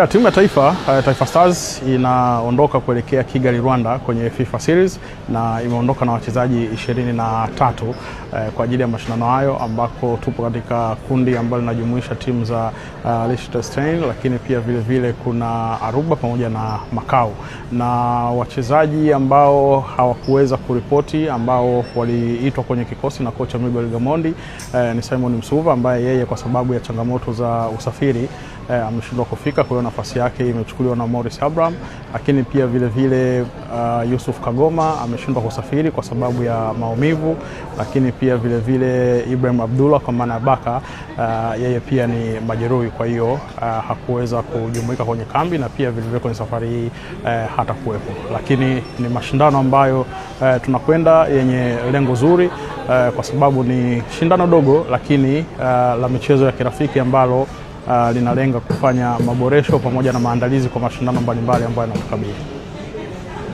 Timu ya Taifa Stars inaondoka kuelekea Kigali, Rwanda kwenye FIFA Series na imeondoka na wachezaji 23 kwa ajili ya mashindano hayo, ambako tupo katika kundi ambalo linajumuisha timu za Liechtenstein, lakini pia vile kuna Aruba pamoja na Macau. Na wachezaji ambao hawakuweza kuripoti ambao waliitwa kwenye kikosi na kocha Miguel Gamondi ni Simon Msuva, ambaye yeye kwa sababu ya changamoto za usafiri ameshindwa kufika, kwa hiyo nafasi yake imechukuliwa na Morris Abraham. Lakini pia vile Yusuf Kagoma ameshindwa kusafiri kwa sababu ya maumivu, lakini pia vile Ibrahim Abdullah kwa maana ya Baka yeye pia ni majeruhi, kwa hiyo hakuweza kujumuika kwenye kambi na pia vile kwenye safari hii hata kuwepo. Lakini ni mashindano ambayo tunakwenda yenye lengo zuri kwa sababu ni shindano dogo lakini la michezo ya kirafiki ambalo linalenga kufanya maboresho pamoja na maandalizi kwa mashindano mbalimbali ambayo yanatukabili.